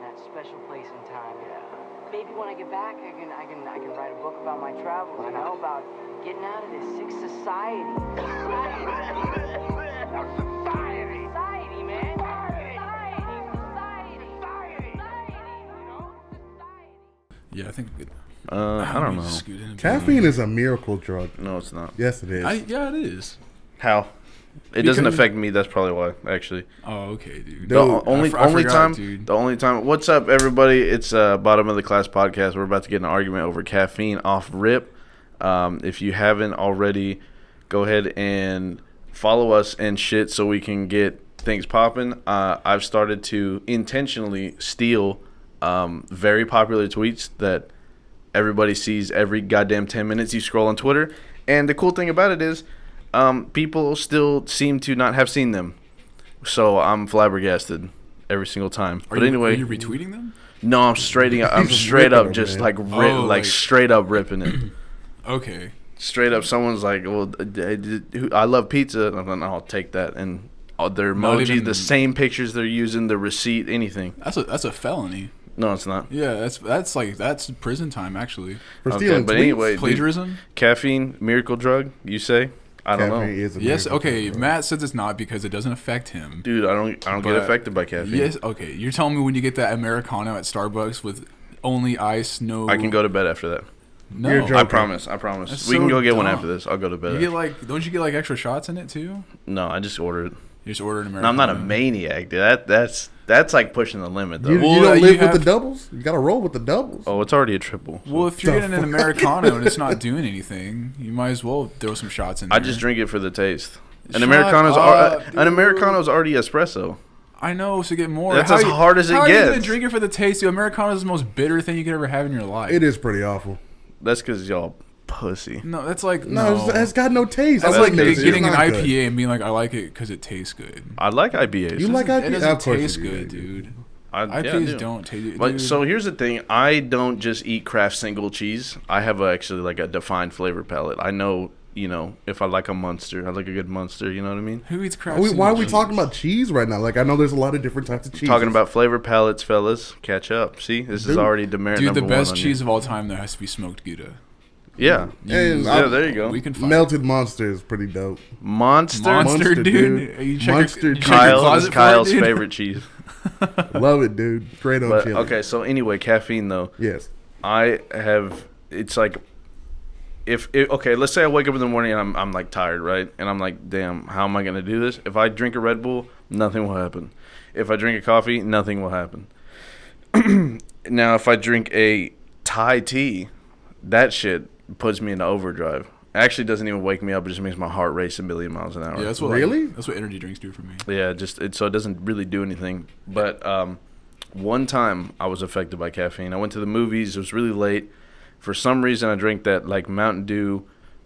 that special place in time. Yeah. Maybe when I get back, I can write a book about my travels. You know, about getting out of this sick society. Society, man. Society. You know, society. Yeah, I think. I don't know. Caffeine is a miracle drug. No, it's not. Yes, it is. Yeah, it is. How? It doesn't affect me. That's probably why, actually. Oh, okay, dude. The only forgot, time. dude. The only time. What's up, everybody? It's Bottom of the Class podcast. We're about to get in an argument over caffeine off rip. If you haven't already, go ahead and follow us and shit so we can get things popping. I've started to intentionally steal very popular tweets that everybody sees every goddamn 10 minutes you scroll on Twitter. And the cool thing about it is people still seem to not have seen them. So I'm flabbergasted every single time. But anyway, are you retweeting them? No, I'm straight up just like straight up ripping it. Okay. Straight up, someone's like, "Well, I love pizza." And I'm like, "I'll take that." And all their emojis, the same pictures they're using, the receipt, anything. That's a felony. No, it's not. Yeah, that's prison time actually. For stealing but tweets? anyway, Plagiarism. Dude, caffeine, miracle drug. You say? I don't know. Is a Yes. miracle Okay. drug. Matt says it's not because it doesn't affect him. Dude, I don't get affected by caffeine. Yes. Okay. You're telling me when you get that Americano at Starbucks with only ice, no. I can go to bed after that. No. You're joking. I promise. That's We can so go get one dumb. after this. I'll go to bed. You get don't you get extra shots in it too? No, I just ordered it. You just order an Americano. No, I'm not a maniac, dude. That's like pushing the limit, though. You Well, don't you live with have- the doubles? You got to roll with the doubles. Oh, it's already a triple. So. Well, if you're getting an Americano and it's not doing anything, you might as well throw some shots in there. I just drink it for the taste. An Shut Americano's up, dude. an Americano's already espresso. I know, so get more. That's as hard as it How are you gets. gonna drink it for the taste? The Americano is the most bitter thing you could ever have in your life. It is pretty awful. That's because y'all pussy. No, that's like No, it's got no taste. That's what like makes it. getting an It's not IPA good. and being like, I like it because it tastes good. I like IPAs. You like It IPA? doesn't Of course taste you do, good, dude. I IPAs do. don't taste. But dude. so here's the thing: I don't just eat Kraft single cheese. I have actually like a defined flavor palette. I know, if I like a Munster, I like a good Munster. You know what I mean? Who eats Kraft? Why are we cheese? talking about cheese right now? Like, I know there's a lot of different types of cheese. Talking about flavor palettes, fellas. Catch up. See, this is already demerit Dude, number the one best on cheese you. of all time though has to be smoked Gouda. Yeah. And Yeah, there you go. We can find Melted Monster is pretty dope. Monster. Monster, dude. dude. You check Monster, your, dude. check your Kyle's closet for it, Kyle's dude? favorite cheese. Love it, dude. Straight on But chili. okay, so anyway, caffeine though. Yes. I have. It's like, okay, let's say I wake up in the morning and I'm like tired, right? And I'm like, damn, how am I gonna do this? If I drink a Red Bull, nothing will happen. If I drink a coffee, nothing will happen. Now, if I drink a Thai tea, that shit puts me into overdrive. It actually doesn't even wake me up. It just makes my heart race a million miles an hour. Yeah, that's what Really? that's what energy drinks do for me. Yeah, so it doesn't really do anything. But one time I was affected by caffeine. I went to the movies. It was really late. For some reason, I drank that like Mountain Dew,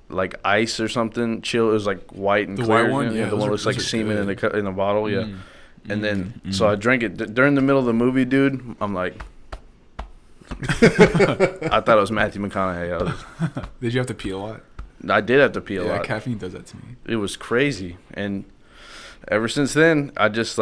like ice or something. Chill. It was like white and The clear. white one? Yeah, Yeah, the those one are- looks like those are semen good. in a bottle. Yeah. And then so I drank it during the middle of the movie, dude. I'm like, I thought it was Matthew McConaughey. Did you have to pee a lot? I did have to pee a Yeah, lot. caffeine does that to me. It was crazy, and ever since then, I just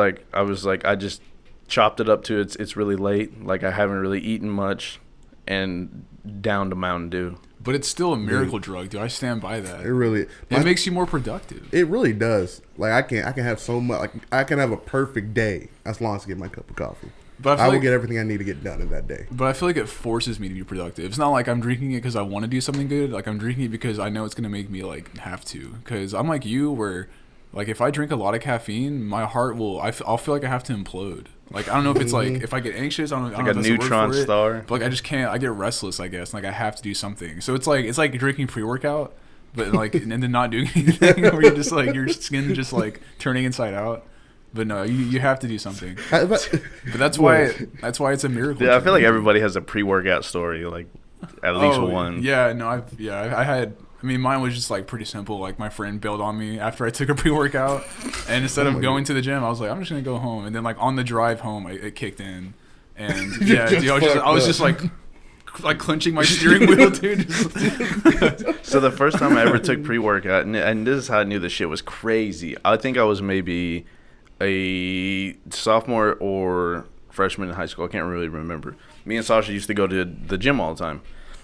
chopped it up to it's really late. Like I haven't really eaten much, and down to Mountain Dew. But it's still a miracle drug, dude. I stand by that. It really. It makes you more productive. It really does. Like I can have so much. Like I can have a perfect day as long as I get my cup of coffee. But I will like, get everything I need to get done in that day. But I feel like it forces me to be productive. It's not like I'm drinking it because I want to do something good. Like I'm drinking it because I know it's gonna make me like have to. Because I'm like you, where like if I drink a lot of caffeine, my heart will. I'll feel like I have to implode. Like I don't know if it's like if I get anxious, I don't Like know a if that's the word neutron for it, star. But like I just can't. I get restless, I guess. Like I have to do something. So it's like drinking pre-workout, but like and then not doing anything, where you're just like your skin just like turning inside out. But no, you have to do something. But that's why it's a miracle. Yeah, I feel like drink. everybody has a pre-workout story, like at least one. Yeah, no, I had. I mean, mine was just like pretty simple. Like my friend bailed on me after I took a pre-workout, and instead of going to the gym, I was like, I'm just gonna go home. And then like on the drive home, it kicked in, and yeah, dude, I was just like clenching my steering wheel, dude. So the first time I ever took pre-workout, and this is how I knew the shit was crazy. I think I was maybe a sophomore or freshman in high school. I can't really remember. Me and Sasha used to go to the gym all the time.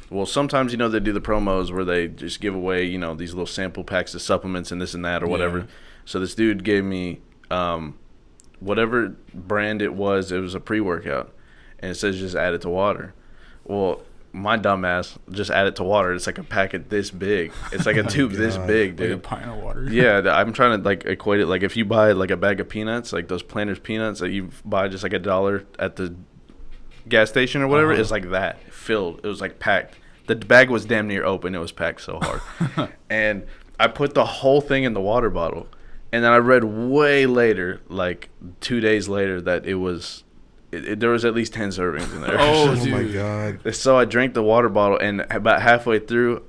Well, sometimes, you know, they do the promos where they just give away, you know, these little sample packs of supplements and this and that or whatever. Yeah. So this dude gave me whatever brand it was a pre-workout. And it says just add it to water. Well, my dumb ass just add it to water. It's like a packet this big. It's like a tube this big, dude. Like a pint of water. Yeah, I'm trying to like equate it. Like if you buy like a bag of peanuts, like those Planters peanuts that you buy just like $1 at the gas station or whatever, it's like that filled. It was like packed. The bag was damn near open. It was packed so hard. And I put the whole thing in the water bottle. And then I read way later, like 2 days later, that it was there was at least 10 servings in there. Oh, Oh my dude. god. So I drank the water bottle, and about halfway through,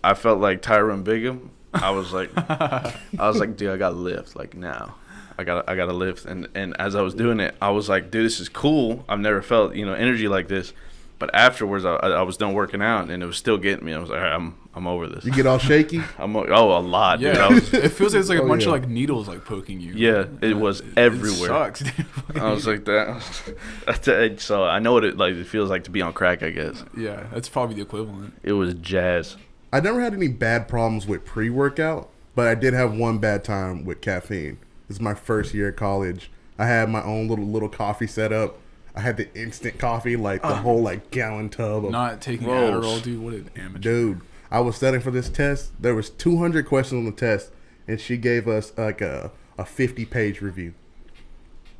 I felt like Tyrone Bigham. I was like, dude, I got to lift. Like now, I gotta lift. And as I was doing it, I was like, dude, this is cool. I've never felt, you know, energy like this. But afterwards, I was done working out, and it was still getting me. I was like, all right, I'm over this. You get all shaky? A lot, dude. Yeah, I was, it feels like it's like a Oh, bunch yeah. of like needles like poking you. yeah, it was everywhere. It sucks, dude. I was like that. So I know what it feels like to be on crack, I guess. Yeah, that's probably the equivalent. It was jazz. I never had any bad problems with pre-workout, but I did have one bad time with caffeine. This is my first year of college. I had my own little coffee set up. I had the instant coffee, like the whole like gallon tub of Not taking Gross. Adderall, dude. What an amateur. dude. I was studying for this test. There was 200 questions on the test, and she gave us like a 50-page review,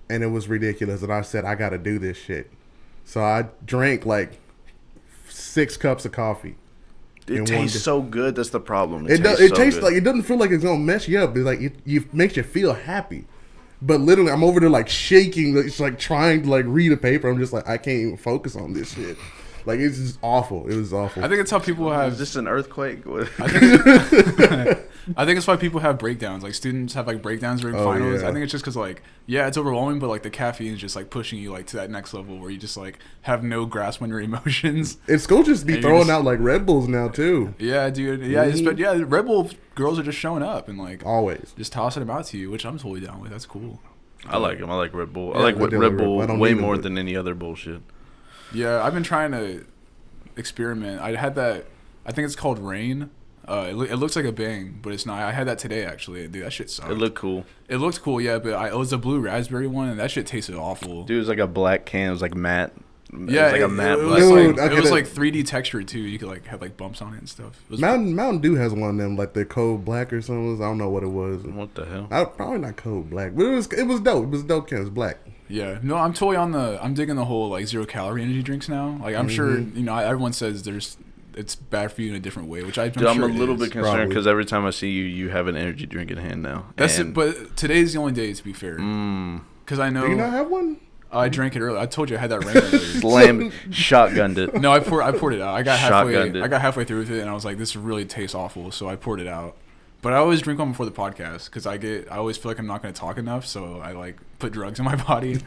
and it was ridiculous. And I said, I got to do this shit. So I drank like 6 cups of coffee. It And tastes one- so good. That's the problem. It tastes tastes good. like, it doesn't feel like it's gonna mess you up. It's like it makes you feel happy. But literally, I'm over there like shaking. It's like trying to like read a paper. I'm just like, I can't even focus on this shit. Like it's just awful. It was awful. I think it's how people Is have. this an earthquake? I think it's why people have breakdowns. Like students have like breakdowns during finals. yeah. I think it's just because like it's overwhelming, but like the caffeine is just like pushing you like to that next level where you just like have no grasp on your emotions. And school just be And you throwing just- out like Red Bulls now too. Yeah, dude. Yeah, Red Bull girls are just showing up and like Always. just tossing them out to you, which I'm totally down with. That's cool. I like them. I like Red Bull. I Yeah, like I what do Red like Red Bull. Bull I don't way need it, more but- than any other bullshit. Yeah, I've been trying to experiment. I had that. I think it's called Rain. It looks like a Bang, but it's not. I had that today actually. Dude, that shit sucked. It looked cool. It looked cool, yeah, but it was a blue raspberry one, and that shit tasted awful. Dude, it was like a black can. It was like matte. yeah, it was like a matte it black was can. like, Dude, it was okay, like 3D texture too. You could like have like bumps on it and stuff. It was Mountain Dew has one of them, like the Code Black or something. I don't know what it was. What the hell? Probably not Code Black, but it was dope. It was dope. Can it was black. Yeah, no, I'm totally I'm digging the whole like 0-calorie energy drinks now. Like I'm sure everyone says it's bad for you in a different way, which I'm Dude, sure I'm a it little is. bit concerned Probably. because every time I see you, you have an energy drink in hand now. That's And- it, but today's the only day to be fair, because I know Do you not have one? I drank it earlier. I told you I had that Rain earlier. Slam shotgunned it. No, I poured it out. I got Shotgunned it. halfway through with it, and I was like, "This really tastes awful." So I poured it out. But I always drink one before the podcast because I always feel like I'm not going to talk enough, so I like put drugs in my body.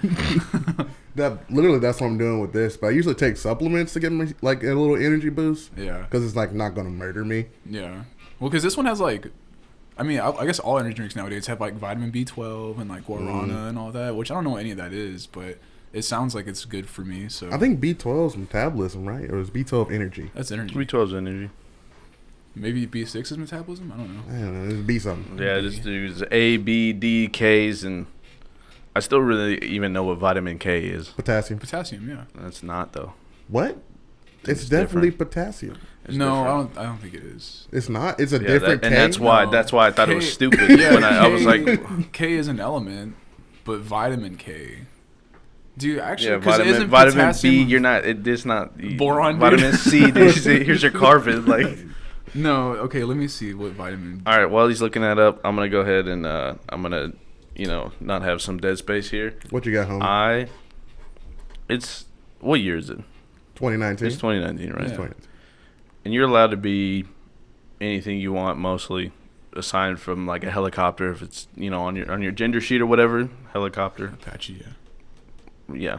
That's what I'm doing with this. But I usually take supplements to get me like a little energy boost. Yeah, Because it's like not gonna murder me. yeah. Well, because this one has like, I guess all energy drinks nowadays have like vitamin B12 and like guarana and all that, which I don't know what any of that is, but it sounds like it's good for me. So I think B12 is metabolism, right? Or is B12 energy? that's energy. B12's energy. Maybe B6 is metabolism. I don't know. I don't know. It's B something. Yeah, this dude's A, B, D, K's, and I still really even know what vitamin K is. Potassium. Potassium, yeah. That's not though. What? It's It's definitely different. potassium. It's No, different. I don't think it is. It's not. It's a Yeah, different and K. that's why No. I thought it was K- stupid Yeah, when I was like, K is an element, but vitamin K. Dude, actually, yeah, 'cause vitamin isn't B. potassium- You're not. It's not Boron, dude. Vitamin C. Dude, here's your carbon. Like, No, okay, let me see what vitamin. all right. While he's looking that up, I'm gonna go ahead and I'm gonna, not have some dead space here. What you got, homie? It's what year is it? 2019. It's 2019, right? Yeah. 2019. And you're allowed to be anything you want, mostly, aside from like a helicopter. If it's on your gender sheet or whatever, helicopter. Apache, yeah. Yeah.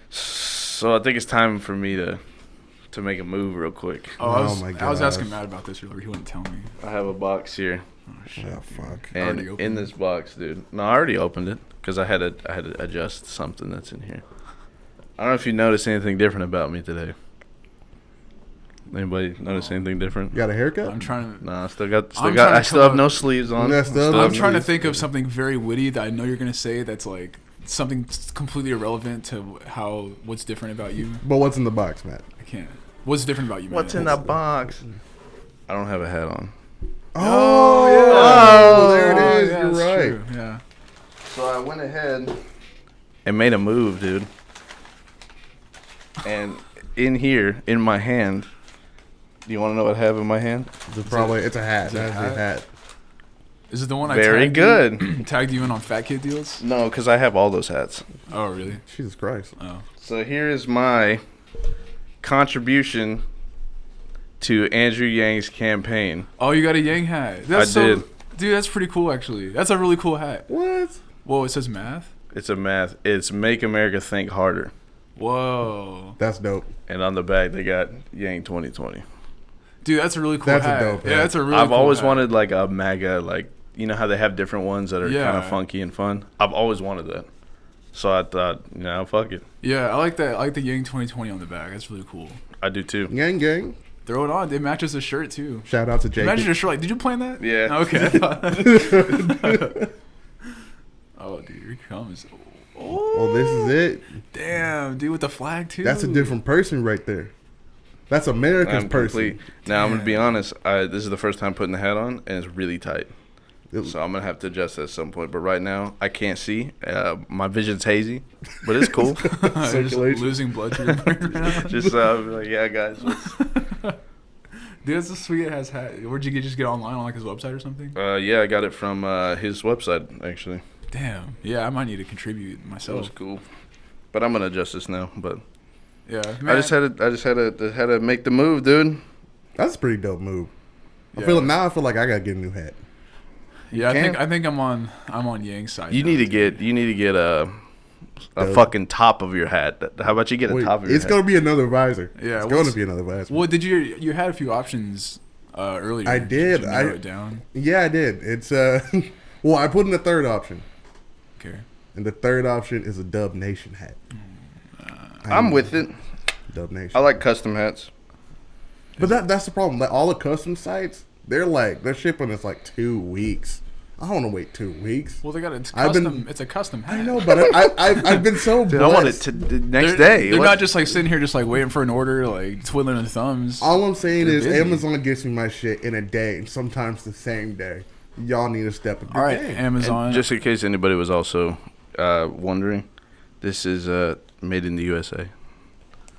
So I think it's time for me to to make a move real quick. Oh, my I was asking gosh. Matt about this earlier. He wouldn't tell me. I have a box here, Oh shit. Oh, fuck. and Already opened in this box, dude. No, I already opened it because I had to adjust something that's in here. I don't know if you noticed anything different about me today. Anybody notice anything different? You got a haircut? I'm trying to. No, I still have trying to come no up- sleeves on. Yeah, still Still no I'm have- trying to sleeves. think of something very witty that I know you're gonna say. That's like something completely irrelevant to what's different about you. But what's in the box, Matt? I can't. What's different about you, man? What's in the box? I don't have a hat on. Oh, yeah. there it is. Yeah, You're that's right. true. Yeah. So I went ahead and made a move, dude. And in here, in my hand, do you want to know what I have in my hand? It's a hat. Is it a That's a hat. Is it the one I Very tagged good. You, tagged you in on Fat Kid Deals? No, because I have all those hats. Oh, really? Jesus Christ. Oh. So here is my contribution to Andrew Yang's campaign. Oh, you got a Yang hat. That's I did. Dude, that's pretty cool, actually. That's a really cool hat. What? Whoa, it says math? It's Make America Think Harder. Whoa. That's dope. And on the back, they got Yang 2020. Dude, that's a really cool That's a hat. dope Yeah, hat. that's a really I've cool always hat. wanted like a MAGA, like, you know how they have different ones that are Yeah. kind of funky and fun? I've always wanted that. So I thought, fuck it. Yeah, I like that. I like the Yang 2020 on the back. That's really cool. I do too. Gang, gang. Throw it on. It matches the shirt, too. Shout out to Jacob. Imagine your shirt. Like, did you plan that? Yeah. Okay. Oh, dude, here it comes. Oh, this is it. Damn, dude, with the flag, too. That's a different person right there. That's America's I'm person. complete. Now, I'm going to be honest. This is the first time putting the hat on, and it's really tight. So I'm going to have to adjust at some point. But right now, I can't see. My vision's hazy, but it's cool. You're just Circulation. losing blood to your brain right now. Just like, yeah, guys. Dude, that's a sweet ass hat. Where'd you just get online on like his website or something? Yeah, I got it from his website, actually. Damn. Yeah, I might need to contribute That was myself. cool. But I'm going to adjust this now. But Yeah. I just had to make the move, dude. That's a pretty dope move. Yeah. I feel like I gotta get a new hat. Yeah, can. I think I'm on Yang's side. You now, need to dude. get a Dope. fucking top of your hat. How about you get a Wait, top of your it's hat? gonna be another visor. Yeah, it's what's- gonna be another visor. Well, did you had a few options earlier? I did. you narrow it down? Yeah, I did. It's well, I put in the third option, Okay. and the third option is a Dub Nation hat. I'm with it. Dub Nation. I like custom hats. But that's the problem. Like all the custom sites, they're shipping us like 2 weeks. I don't want to wait 2 weeks. Well, they got it's I've custom. been- It's a custom hat. I know, but I've been so Dude, blessed. I want it to the next They're, day. They're What? not just like sitting here, just like waiting for an order, like twiddling their thumbs. All I'm saying They're is busy. Amazon gets me my shit in a day, and sometimes the same day. Y'all need to step up All your right, game. Amazon. And just in case anybody was also wondering, this is made in the USA.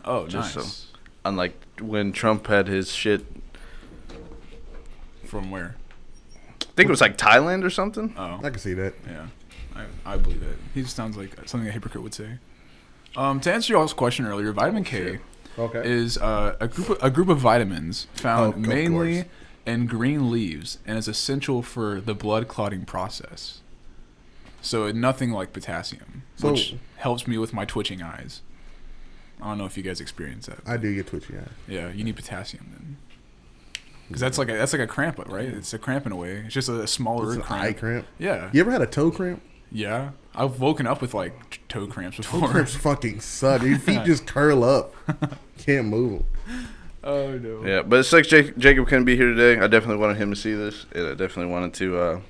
oh, just nice. so- Unlike when Trump had his shit, From where? I think it was like Thailand or something. Oh, I can see that. yeah. I believe it. He just sounds like something a hypocrite would say. To answer y'all's question earlier, vitamin K Okay. is a group of vitamins found Of mainly course. in green leaves and is essential for the blood clotting process. So nothing like potassium, So- which helps me with my twitching eyes. I don't know if you guys experience that. I do get twitchy eyes. Yeah, you need potassium then. Because that's like a cramp, right? It's a cramp in a way. It's just a smaller It's an cramp. eye cramp. Yeah. You ever had a toe cramp? Yeah. I've woken up with like toe cramps Toe before. cramps fucking suck. Your feet just curl up. Can't move them. Oh no. Yeah, but it's like Jacob couldn't be here today. I definitely wanted him to see this, and I definitely wanted to.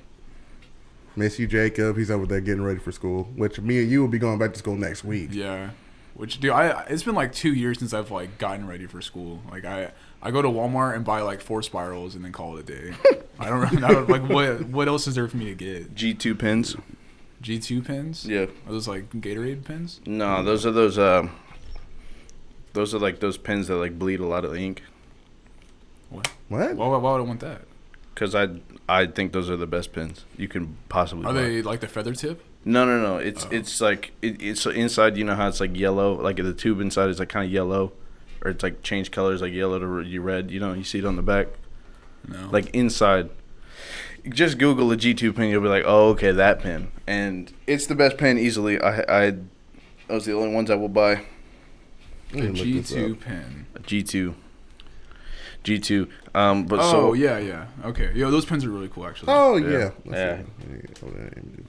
Miss you, Jacob. He's over there getting ready for school. Which me and you will be going back to school next week. Yeah. Which, dude, it's been like 2 years since I've like gotten ready for school. Like I go to Walmart and buy like 4 spirals and then call it a day. I don't like what else is there for me to get? G2 pins. G2 pins? Yeah. Are those like Gatorade pins? No, those are like those pins that like bleed a lot of ink. What? What? Why would I want that? Because I think those are the best pins you can possibly Are buy. they like the feather tip? No. It's like it's inside. You know how it's like yellow, like the tube inside is like kind of yellow, or it's like change colors, like yellow to red. You know, you see it on the back, No. like inside. Just Google a G2 pin, you'll be like, oh, okay, that pin, and it's the best pin easily. Those are the only ones I will buy. A G2 pen. A G2. G2. Yeah. Okay. Yo, those pens are really cool, actually. Oh yeah.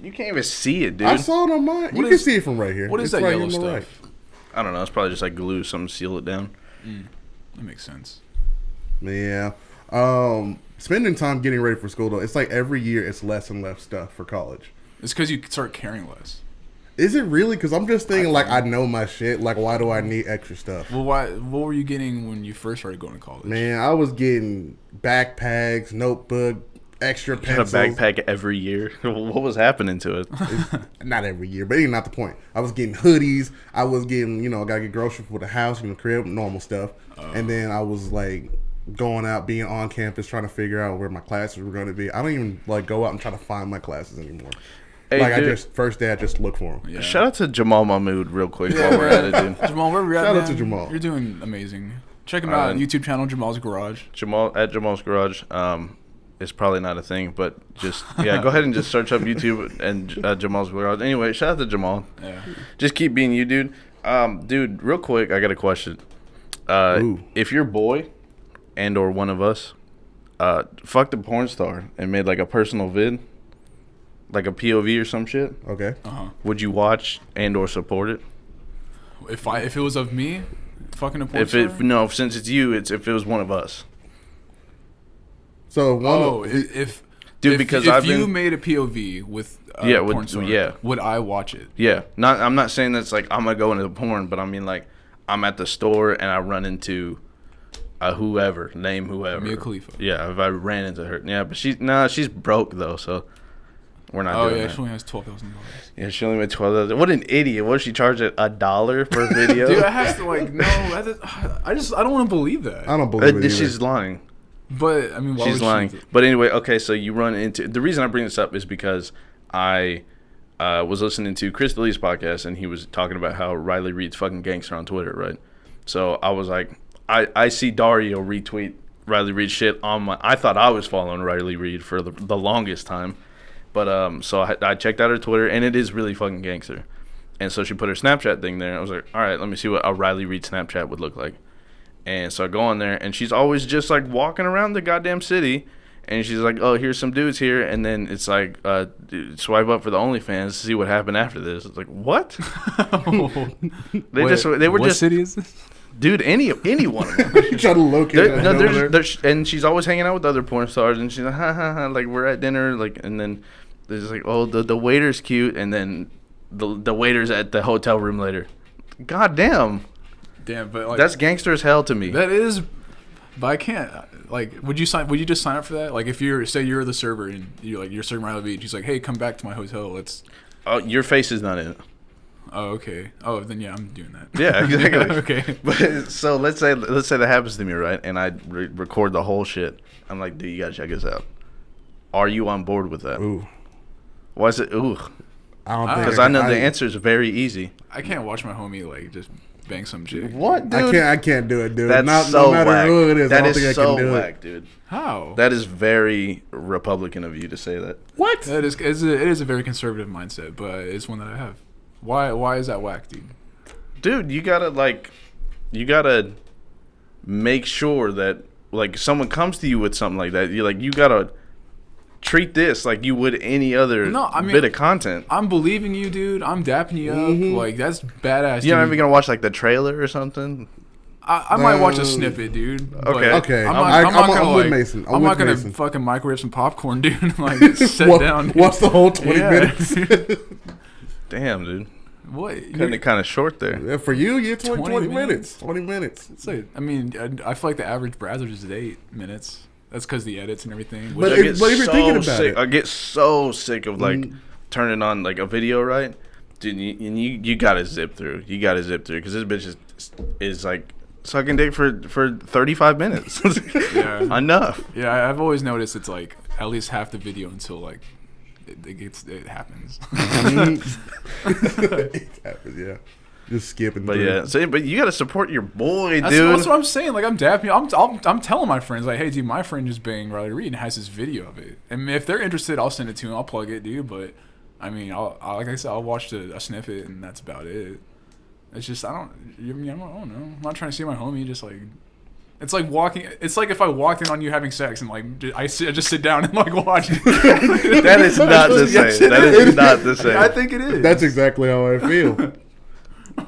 You can't even see it, dude. I saw it on mine. You can see it from right here. What is it's that right yellow here on the stuff? right. I don't know. It's probably just like glue, something to seal it down. That makes sense. Yeah. Spending time getting ready for school though, it's like every year it's less and less stuff for college. It's because you start caring less. Is it really? Because I'm just thinking I know my shit. Like, why do I need extra stuff? Well, what were you getting when you first started going to college? Man, I was getting backpacks, notebook, extra pencils. Got a backpack every year. What was happening to it? Not every year, but even not the point. I was getting hoodies. I was getting, gotta get groceries for the house, crib, normal stuff. And then I was like going out, being on campus, trying to figure out where my classes were going to be. I don't even go out and try to find my classes anymore. Hey, first day I just look for them. Yeah. Shout out to Jamal Mahmood real quick while we're at it, dude. Jamal, where we at? Shout out man? to Jamal. You're doing amazing. Check him out on YouTube channel, Jamal's Garage. Jamal's Garage. It's probably not a thing, but just go ahead and just search up YouTube and Jamal's Garage. Anyway, shout out to Jamal. Yeah. Just keep being you, dude. Dude, real quick, I got a question. If your boy and or one of us fucked a porn star and made like a personal vid, like a POV or some shit, Okay. would you watch and or support it? If it was of me, fucking a porn star? No, since it's you, it's if it was one of us. So if because if I've you been made a POV with porn star, would I watch it? Yeah, I'm not saying that's like I'm gonna go into the porn, but I mean like I'm at the store and I run into whoever, name whoever. Mia Khalifa. Yeah, if I ran into her. Yeah, but she's broke though, so we're not doing that. She only has $12,000. Yeah, she only made $12,000. What an idiot! What if she charged it $1 per video? Dude, I have to I don't want to believe that. I don't believe it. She's lying. But I mean, why She's would lying. She But anyway, okay, so you run into the reason I bring this up is because I was listening to Chris D'Elia's podcast and he was talking about how Riley Reid's fucking gangster on Twitter, right? So I was like, I see Dario retweet Riley Reid shit on my. I thought I was following Riley Reid for the longest time, but so I checked out her Twitter and it is really fucking gangster. And so she put her Snapchat thing there. And I was like, all right, let me see what a Riley Reid Snapchat would look like. And so I go on there, and she's always just, like, walking around the goddamn city. And she's like, oh, here's some dudes here. And then it's like, swipe up for the OnlyFans to see what happened after this. It's like, what? What city is this? Dude, any one of them. You try to locate it. And she's always hanging out with other porn stars. And she's like, ha, ha, ha. Like, we're at dinner. Like, and then there's like, oh, the waiter's cute. And then the waiter's at the hotel room later. God damn. Damn, but like that's gangster as hell to me. That is, but I can't. Like, would you just sign up for that? Like, if you're the server and you're serving Riley Reid, she's like, hey, come back to my hotel. Let's. Oh, your face is not in it. Oh, okay. Oh, then yeah, I'm doing that. Yeah, exactly. Okay. But so let's say that happens to me, right? And I record the whole shit. I'm like, dude, you gotta check this out. Are you on board with that? Ooh. Why is it ooh? I don't think because I know the answer is very easy. I can't watch my homie like just bang some chick. What, dude? I can't do it, dude. That's no matter whack. who it is, That I don't is think I so can do whack, it. dude. How? That is very Republican of you to say that. What? That is it is a very conservative mindset, but it's one that I have. Why is that whack, dude? Dude, you gotta make sure that like someone comes to you with something like that. You gotta treat this like you would any other bit of content. I'm believing you, dude. I'm dapping you up. Like, that's badass. You're not even gonna watch like the trailer or something. I might watch a snippet, dude. Okay. I'm with Mason. I'm not gonna fucking microwave some popcorn, dude. And like sit down. Dude. Watch the whole 20 minutes. Damn, dude. What? Cutting it kind of short there. Yeah, for you, you're 20 minutes. 20 minutes. It's like, I mean, I feel like the average browser is 8 minutes. That's because the edits and everything. But if you're thinking about it, I get so sick of like turning on like a video, right? Dude, you gotta zip through. You gotta zip through because this bitch is like sucking dick for 35 minutes. Yeah. Enough. Yeah, I've always noticed it's like at least half the video until like it happens. It happens, yeah. Just skipping. But through. but you gotta support your boy, dude. That's what I'm saying. Like, I'm dapping. I'm telling my friends, like, hey, dude, my friend just banged Riley Reid and has this video of it. And if they're interested, I'll send it to them. I'll plug it, dude. But I mean, like I said, I'll watch a snippet and that's about it. It's just I don't know. I'm not trying to see my homie just like. It's like walking. It's like if I walked in on you having sex and like I just sit down and like watch. That is not the same. That is not the same. I think it is. That's exactly how I feel.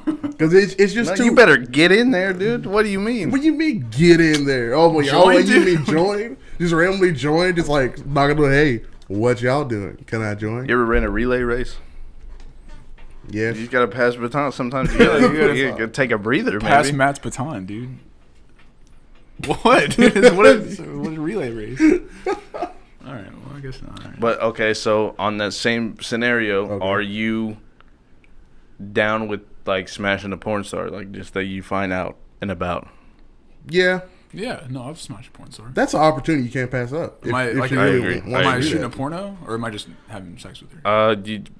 Because it's just too. You better get in there, dude. What do you mean? What do you mean get in there? Oh my god! You mean join? Just randomly join? Just like not gonna. Hey, what y'all doing? Can I join? You ever ran a relay race? Yes. You just gotta pass the baton. Sometimes you gotta take a breather. Pass maybe. Matt's baton, dude. What? what is relay race? All right. Well, I guess not. Right. But okay, so on that same scenario, are you down with like smashing a porn star, like just that you find out and about? Yeah. Yeah. No, I've smashed a porn star. That's an opportunity you can't pass up. Am I like? I agree. Am I shooting a porno, or am I just having sex with her?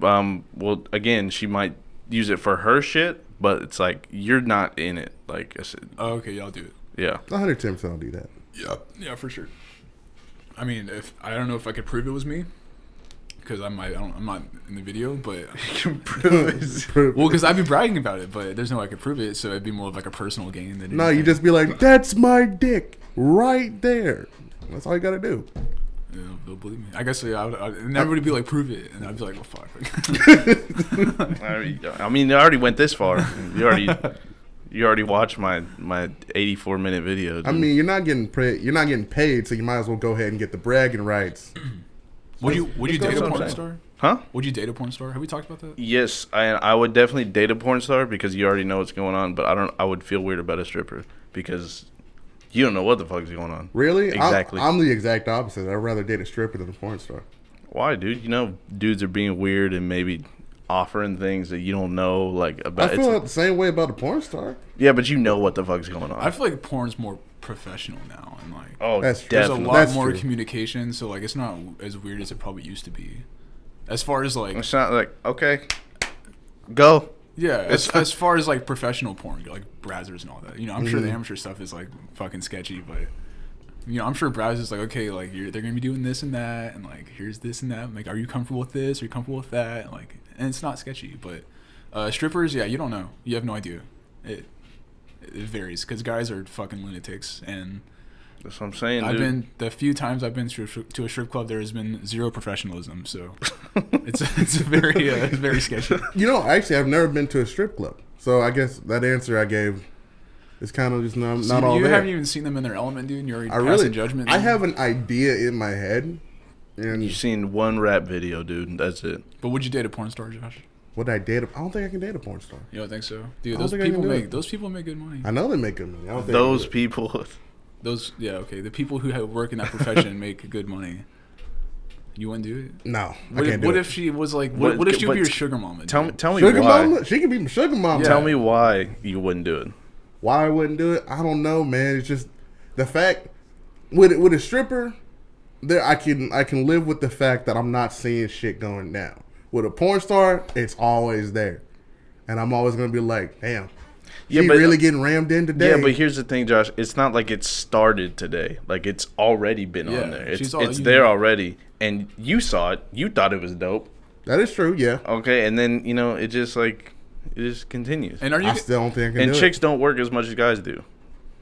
Well, again, she might use it for her shit, but it's like you're not in it. Like I said. Oh, okay, yeah, I'll do it. Yeah. 110% I'll do that. Yeah, for sure. I mean, if I don't know if I could prove it was me, because I'm not in the video, but You can prove it. well, because I'd be bragging about it, but there's no way I could prove it, so it'd be more of like a personal gain than No, anything. you just be like, that's my dick right there. That's all you gotta do. Yeah, they'll believe me. I guess and everybody would be like, prove it, and I'd be like, well, fuck. I mean, I already went this far. You already watched my 84-minute video. Dude. I mean, you're not getting paid, so you might as well go ahead and get the bragging rights. Would you date a porn star? Huh? Would you date a porn star? Have we talked about that? Yes, I would definitely date a porn star because you already know what's going on. But I would feel weird about a stripper because you don't know what the fuck is going on. Really? Exactly. I'm the exact opposite. I'd rather date a stripper than a porn star. Why, dude? You know, dudes are being weird and maybe offering things that you don't know like about. I feel the same way about a porn star. Yeah, but you know what the fuck's going on. I feel like porn's more professional now, and like That's there's a definitely. lot That's more true. communication, so like it's not as weird as it probably used to be. As far as like It's not like okay, go. yeah, as far as like professional porn, like browsers and all that. You know, I'm sure the amateur stuff is like fucking sketchy, but you know, I'm sure browsers like okay, like they're gonna be doing this and that, and like here's this and that. Like, are you comfortable with this? Are you comfortable with that? And, like, and it's not sketchy, but strippers, yeah, you don't know. You have no idea. It varies because guys are fucking lunatics, and That's what I'm saying, dude. the few times I've been to a strip club, there has been zero professionalism. So it's very sketchy. You know, actually, I've never been to a strip club, so I guess that answer I gave is kind of just not all you there. haven't even seen them in their element, dude. And you're already passing judgment. I have an idea in my head, and You've seen one rap video, dude. That's it. But would you date a porn star, Josh? would I date? I don't think I can date a porn star. You don't think so, dude? I don't think I can do it. Those people make good money. I know they make good money. I don't think Those I can do people. The people who work in that profession make good money. You wouldn't do it? it. No, What, I can't do what it. if she was like? What- What if she would be but your sugar mama? Tell me Sugar why. mama? She could be my sugar mama. Yeah. Tell me why you wouldn't do it. Why I wouldn't do it? I don't know, man. It's just the fact with a stripper, there I can live with the fact that I'm not seeing shit going down. With a porn star, it's always there, and I'm always gonna be like, damn, Yeah, she but- really getting rammed in today. Yeah, but here's the thing, Josh. It's not like it started today. Like it's already been Yeah, on there. she's It's there already, and you saw it. You thought it was dope. that is true. Yeah, Okay, and then it just continues. And are you I still don't think I can And do chicks it. don't work as much as guys do.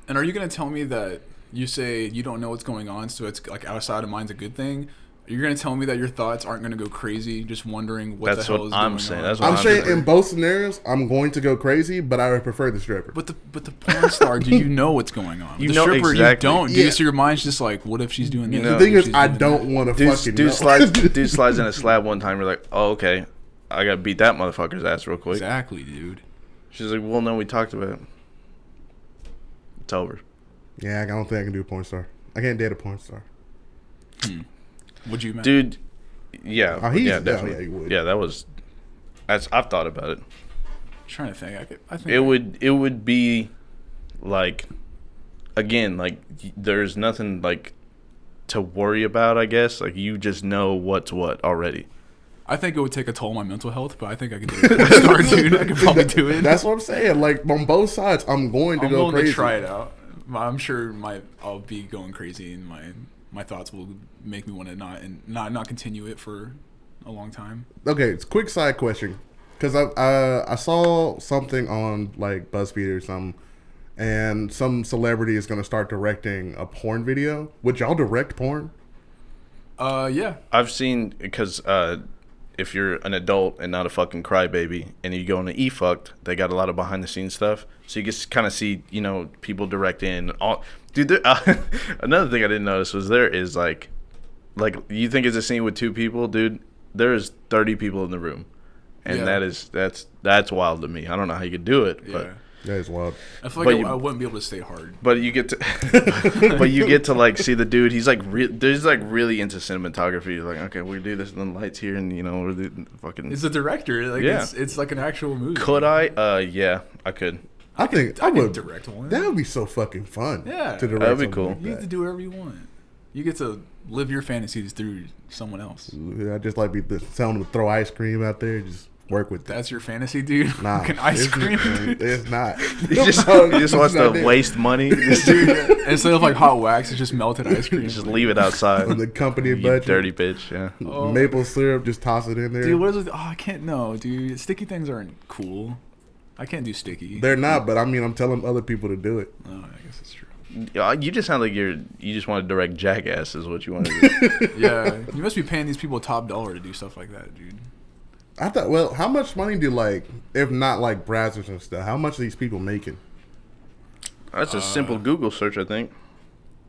and are you gonna tell me that you say you don't know what's going on, so it's like outside of mind's a good thing? You're gonna tell me that your thoughts aren't gonna go crazy, just wondering what That's the hell what is I'm going saying. on. That's what I'm saying saying. in both scenarios, I'm going to go crazy, but I would prefer the stripper. But the porn star, do you know what's going on? You the know stripper, exactly. you don't. Yeah. So your mind's just like, what if she's doing this? know, the thing What if is, she's I doing don't want to fucking know. Dude slides in a slab one time. You're like, oh, okay. I got to beat that motherfucker's ass real quick. Exactly, dude. She's like, well, no, we talked about it. It's over. Yeah, I don't think I can do a porn star. I can't date a porn star. Would you, man? Dude, yeah. Oh, he's- yeah, yeah, definitely. yeah, you would. Yeah, that was... I've thought about it. I'm trying to think. I think It would be like, again, like there's nothing like to worry about, I guess. Like you just know what's what already. I think it would take a toll on my mental health, but I think I could do it. Porn star, dude. I could probably do it. That's what I'm saying. Like on both sides, I'm going to I'm go willing crazy. to try it out. I'm sure I'll be going crazy, and my thoughts will make me want to not continue it for a long time. Okay, it's a quick side question. Because I saw something on like BuzzFeed or something, and some celebrity is going to start directing a porn video. Would y'all direct porn? Yeah. I've seen, because if you're an adult and not a fucking crybaby, and you go into eFucked, they got a lot of behind the scenes stuff, so you just kind of see, you know, people directing. Dude, another thing I didn't notice was there is like you think it's a scene with 2 people, dude. There is 30 people in the room. And that's wild to me. I don't know how you could do it, but that is wild. I feel like I wouldn't be able to stay hard. But you get to, but you get to like see the dude. He's like, there's like really into cinematography. He's like, okay, we do this, and then lights here, and you know, we're the fucking. It's a director. Like, it's like an actual movie. Could I? Yeah, I could. I think I would direct one. That would be so fucking fun. Yeah, to direct. That'd be cool. Like you get to do whatever you want. You get to live your fantasies through someone else. I just like telling them to throw ice cream out there. Just work with that. That's your fantasy, dude? Nah, ice cream? It's not. He just wants to waste money. Instead of like hot wax, it's just melted ice cream. Just leave it outside. On the company You budget. dirty bitch. Yeah. Oh. Maple syrup, just toss it in there. Dude, what is it? Oh, I can't know, dude. Sticky things aren't cool. I can't do sticky. They're not, but I mean, I'm telling other people to do it. Oh, I guess it's true. You just sound like you just want to direct Jackass is what you want to do. Yeah, you must be paying these people top dollar to do stuff like that, dude. I thought, well, how much money do if not like browsers and stuff? How much are these people making? That's a simple Google search, I think.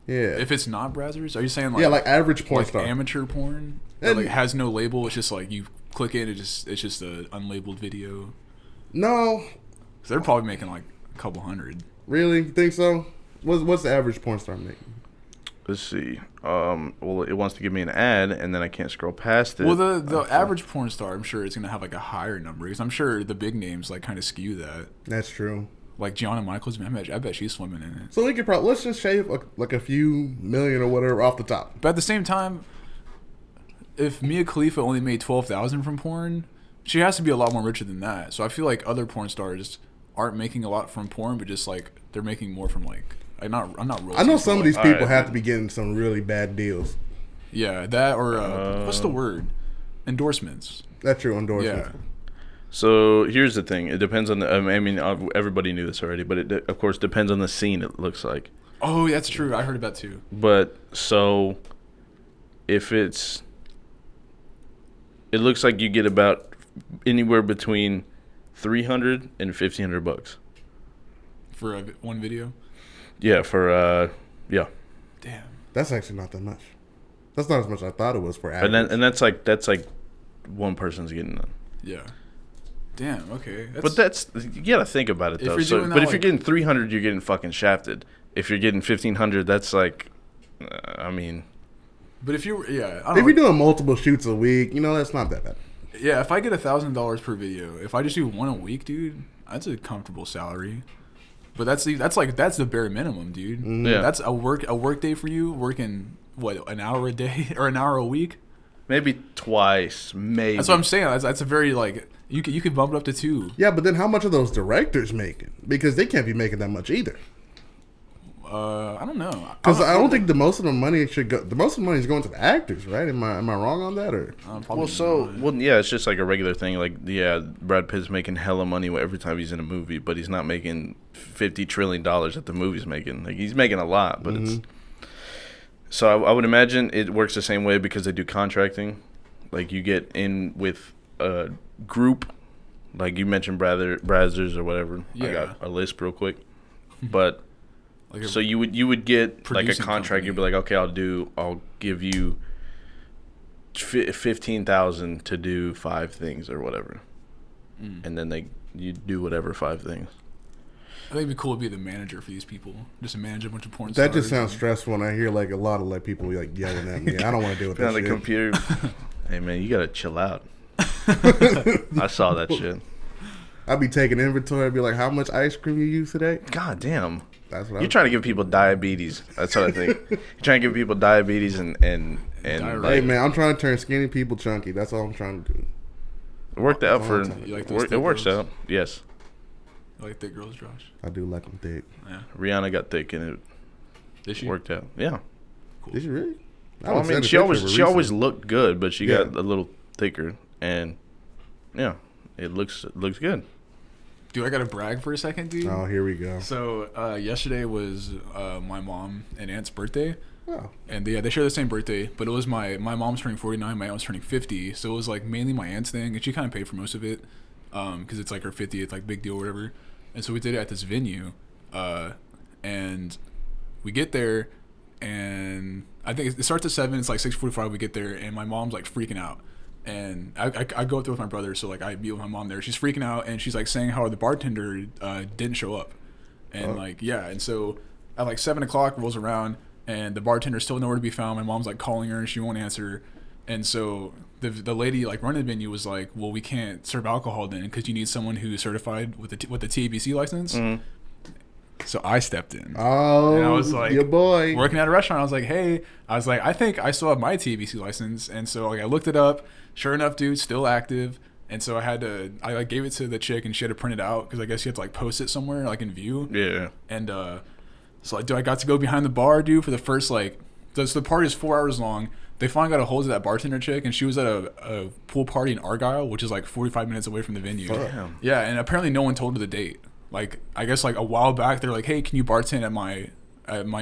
Yeah. If it's not browsers, are you saying like like average porn like star, amateur porn that like has no label? It's just like you click it, it's just a unlabeled video. No, So they're probably making like a couple hundred. really? You think so? What's the average porn star making? Let's see. Well, it wants to give me an ad, and then I can't scroll past it. Well, the average porn star, I'm sure, is gonna have like a higher number because I'm sure the big names like kind of skew that. That's true. Like Gianna Michaels, I bet she's swimming in it. So we could probably let's just shave like a few million or whatever off the top. But at the same time, if Mia Khalifa only made 12,000 from porn, she has to be a lot more richer than that. So I feel like other porn stars aren't making a lot from porn, but just like they're making more from like I'm not. I know some of these people Alright. have to be getting some really bad deals. Yeah, that or what's the word? Endorsements. That's your endorsement. Yeah. So here's the thing. It depends on the. I mean, everybody knew this already, but it of course depends on the scene. It looks like. Oh, that's true. I heard about that too. But so, if it looks like you get about anywhere between $300 and $1,500 For one video. Yeah, for yeah. Damn. That's actually not that much. That's not as much as I thought it was for average. And that's like one person's getting that. Yeah. Damn. Okay. But that's you gotta think about it If though. you're So, doing but that, if you're like- getting 300, you're getting fucking shafted. If you're getting 1,500, that's like, I mean, But if you, yeah, I If don't you're know. doing multiple shoots a week, that's not that bad. Yeah, if I get $1,000 per video, if I just do one a week, dude, that's a comfortable salary. But that's the bare minimum, dude. Yeah. That's a work day for you, working what, an hour a day or an hour a week. maybe twice, maybe. That's what I'm saying. That's a very like you could bump it up to 2. Yeah, but then how much are those directors making? Because they can't be making that much either. I don't know. Because I don't think the most of the money should go. The most of the money is going to the actors, right? Am I wrong on that or? Probably Well, not. yeah, it's just like a regular thing. Like, yeah, Brad Pitt's making hella money every time he's in a movie, but he's not making $50 trillion that the movie's making. Like, he's making a lot, but it's. So I would imagine it works the same way because they do contracting. Like, you get in with a group, like you mentioned, Brazzers or whatever. Yeah. I got a list real quick, but. Like a So you would get like a producing contract. company. You'd be like, okay, I'll give you 15,000 to do 5 things or whatever, and then you do whatever 5 things. I think it'd be cool to be the manager for these people. Just manage a bunch of porn stars. That just sounds stressful when I hear like a lot of people like yelling at me. I don't want to deal with that On the shit. computer, hey man, you gotta chill out. I saw that shit. I'd be taking inventory. I'd be like, how much ice cream you use today? God damn. That's what You're trying to give people diabetes. That's what I think. You're trying to give people diabetes and Hey like, man, I'm trying to turn skinny people chunky. That's all I'm trying to do. it worked out for. You like those It thick works girls? out. Yes. I like thick girls, Josh. I do like them thick. Yeah. Rihanna got thick and it Did she? worked out. Yeah. Did you really? Well, I haven't mean, seen a she picture of her always recently. looked good, but she Yeah. got a little thicker, and yeah, it looks good. Dude, I gotta brag for a second, dude. Oh, here we go. So yesterday was my mom and aunt's birthday. Oh. And they share the same birthday, but it was my mom's turning 49, my aunt was turning 50, so it was like mainly my aunt's thing, and she kind of paid for most of it, because it's like her 50th, like big deal or whatever. And so we did it at this venue, and we get there, and I think it starts at 7. It's like 6:45. We get there, and my mom's like freaking out, and I go up there with my brother, so like I meet with my mom there. She's freaking out, and she's like saying how the bartender didn't show up, and like yeah, and so at like 7 o'clock rolls around. And the bartender's still nowhere to be found. My mom's like calling her and she won't answer. And so the lady like running the venue was like, well, we can't serve alcohol then because you need someone who's certified with the TABC license. Mm-hmm. So I stepped in. Oh, and I was like, your boy. Working at a restaurant. I was like, hey, I think I still have my TABC license. And so like I looked it up. Sure enough, dude, still active. And so I like gave it to the chick and she had to print it out because I guess you had to like post it somewhere like in view. Yeah. And so like, dude, I got to go behind the bar, dude, for the first like, so the party is 4 hours long. They finally got a hold of that bartender chick, and she was at a pool party in Argyle, which is like 45 minutes away from the venue. Damn. Yeah, and apparently no one told her the date. Like, I guess like a while back, they're like, hey, can you bartend at my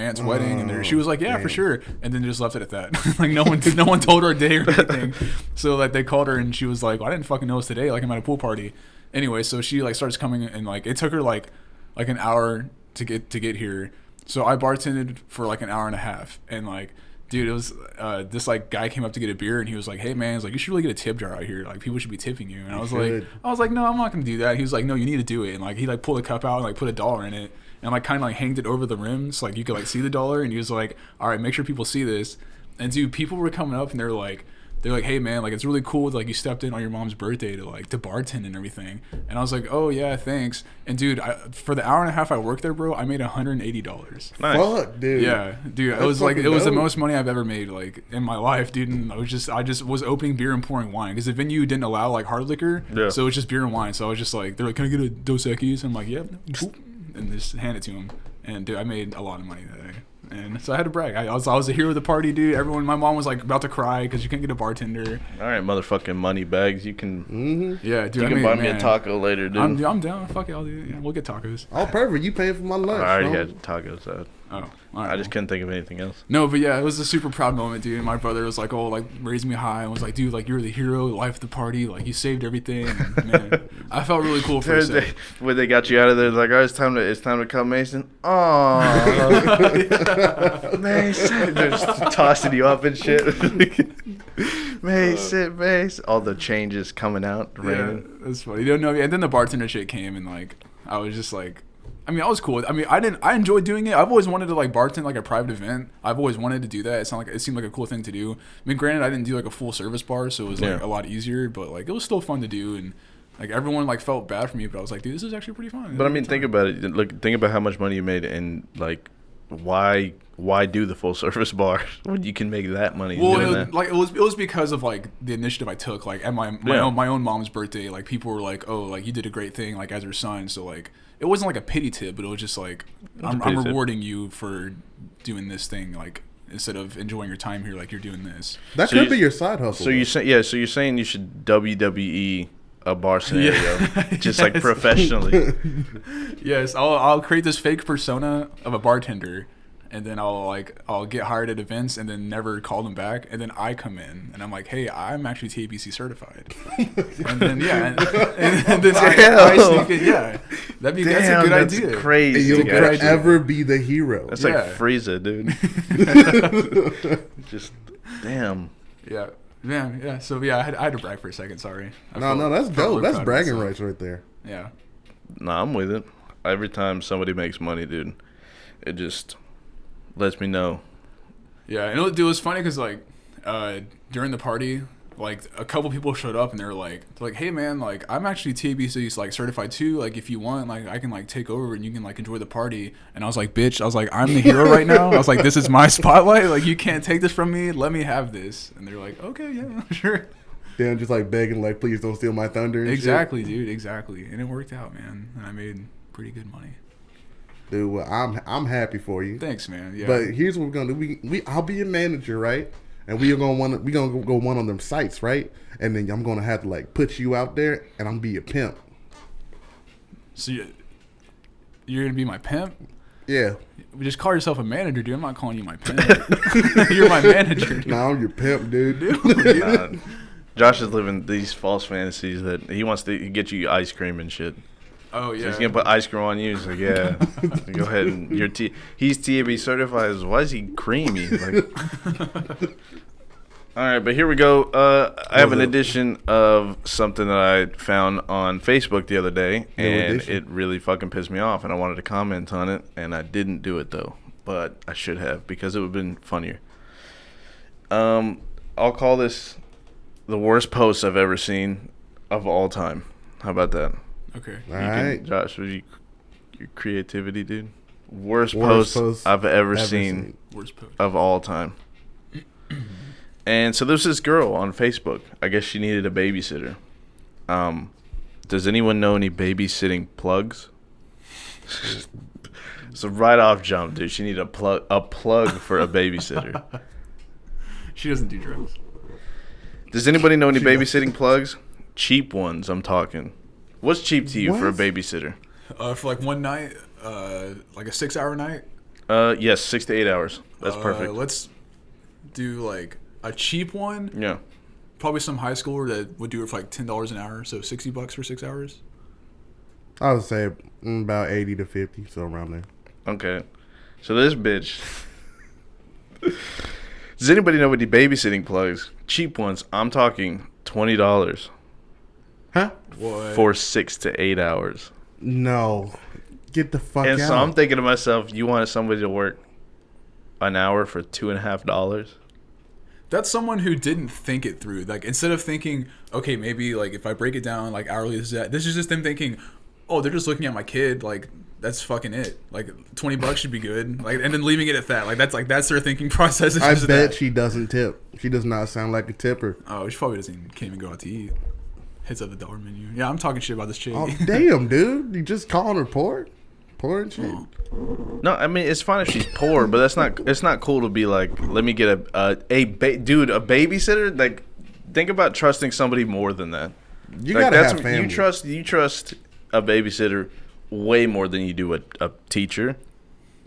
aunt's wedding? And she was like, yeah, for sure. And then they just left it at that. Like no one told her a day or anything. So like they called her, and she was like, well, I didn't fucking know it's today. Like I'm at a pool party. Anyway, so she like starts coming, and like it took her like an hour to get here. So I bartended for like an hour and a half, and like, dude, it was this like guy came up to get a beer, and he was like, hey man, he's like, you should really get a tip jar out here, like people should be tipping you. And I was like, no, I'm not gonna do that. He was like, no, you need to do it. And like he like pulled a cup out and like put $1 in it, and like kind of like hanged it over the rim so like you could like see the dollar. And he was like, all right, make sure people see this. And dude, people were coming up and they're like, hey man, like it's really cool that like you stepped in on your mom's birthday to bartend and everything. And I was like, oh yeah, thanks. And dude, for the hour and a half I worked there, bro, I made $180. Nice. Fuck, dude. Yeah, dude, That's it was like fucking the dope. most money I've ever made like in my life, dude. And I just was opening beer and pouring wine because the venue didn't allow like hard liquor, so it was just beer and wine. So I was just like, they're like, can I get a Dos Equis? I'm like, yep, and just hand it to him. And dude, I made a lot of money that day. And so I had to brag. I was a hero of the party, dude. My mom was like about to cry because you couldn't get a bartender. All right, motherfucking money bags. You can. Mm-hmm. Yeah, dude. You can buy me a taco later, dude. I'm down. Fuck it, I'll do it. Yeah, we'll get tacos. Oh, perfect. You paying for my lunch. I already bro. had tacos. So Oh, all right. I just couldn't think of anything else. No, but yeah, it was a super proud moment, dude. And my brother was like, oh, like raised me high and was like, dude, like you're the hero, life of the party, like you saved everything. And, man, I felt really cool for a second. When they got you out of there, like, all right, it's time to come, Mason. Oh, Mason, they're just tossing you up and shit. Mason, all the changes coming out, raining. Yeah, that's funny. You don't know. And then the bartender shit came, and like I was just like, I mean, I was cool. I mean, I enjoyed doing it. I've always wanted to like bartend like a private event. I've always wanted to do that. It seemed like a cool thing to do. I mean, granted, I didn't do like a full service bar, so it was like a lot easier. But like, it was still fun to do, and like everyone like felt bad for me. But I was like, dude, this is actually pretty fun. But I mean, think about it. Look, think about how much money you made, and like, why do the full service bar when you can make that money? Well, doing that? Like it was because of like the initiative I took. Like at my own mom's birthday, like people were like, oh, like you did a great thing, like as her son. So like it wasn't like a pity tip, but it was just like I'm rewarding you for doing this thing, like instead of enjoying your time here, like you're doing this. That could be your side hustle. So so you're saying you should WWE a bar scenario, just like professionally. Yes, I'll create this fake persona of a bartender, and then I'll get hired at events and then never call them back, and then I come in and I'm like, hey, I'm actually TABC certified, and then and then I sneak it. Yeah, that's a good idea. Crazy. And you'll forever be the hero. That's like Frieza, dude. Just damn. Yeah. Yeah. So yeah, I had to brag for a second. Sorry. No, that's dope. That's bragging rights right there. Yeah. Nah, I'm with it. Every time somebody makes money, dude, it just lets me know. Yeah, and it was funny because like during the party, like a couple people showed up and they're like, hey man, like I'm actually TABC's like certified too. Like if you want, like I can like take over and you can like enjoy the party. And I was like, bitch, I was like, I'm the hero right now. I was like, this is my spotlight. Like you can't take this from me. Let me have this. And they're like, okay, yeah, sure. Damn, just like begging, like please don't steal my thunder. And exactly, shit. Dude, exactly. And it worked out, man. And I made pretty good money. Dude, well, I'm happy for you. Thanks, man. Yeah. But here's what we're gonna do. I'll be a manager, right? and we gonna go one of them sites, right? And then I'm gonna have to like put you out there, and I'm gonna be a pimp. So you're gonna be my pimp? Yeah. Just call yourself a manager, dude. I'm not calling you my pimp. You're my manager, dude. Nah, I'm your pimp, dude. Nah, Josh is living these false fantasies that he wants to get you ice cream and shit. Oh yeah. So he's gonna put ice cream on you. He's like, yeah, go ahead and he's TAB certified. Why is he creamy? Like, all right, but here we go. I have an edition of something that I found on Facebook the other day, and it really fucking pissed me off, and I wanted to comment on it, and I didn't do it though, but I should have because it would have been funnier. I'll call this the worst post I've ever seen of all time. How about that? Okay. All right. Josh, your creativity, dude. Worst post I've ever seen Worst post of all time. And so there's this girl on Facebook. I guess she needed a babysitter. Does anyone know any babysitting plugs? So right off jump, dude. She needed a plug for a babysitter. She doesn't do drugs. Does anybody know any babysitting plugs? Cheap ones, I'm talking. What's cheap to you for a babysitter? For like one night, like a 6-hour night. Yes, 6 to 8 hours. That's perfect. Let's do like a cheap one. Yeah. Probably some high schooler that would do it for like $10 an hour, so $60 for 6 hours. I would say about 80 to 50, so around there. Okay. So this bitch. Does anybody know any babysitting plugs? Cheap ones. I'm talking $20. Huh? What? For 6 to 8 hours. No. Get the fuck out. And so I'm thinking to myself, you wanted somebody to work an hour for $2.50? That's someone who didn't think it through. Like, instead of thinking, okay, maybe like if I break it down like hourly, this is just them thinking, oh, they're just looking at my kid. Like, that's fucking it. Like, $20 should be good. Like, and then leaving it at that. Like, that's their thinking process. I bet she doesn't tip. She does not sound like a tipper. Oh, she probably can't even go out to eat. Hits up the dollar menu. Yeah, I'm talking shit about this chick. Oh, damn, dude. You just calling her poor? Poor and shit. Oh. No, I mean, it's fine if she's poor, but it's not cool to be like, let me get a babysitter. Like, think about trusting somebody more than that. You like, gotta have family. You trust a babysitter way more than you do a teacher.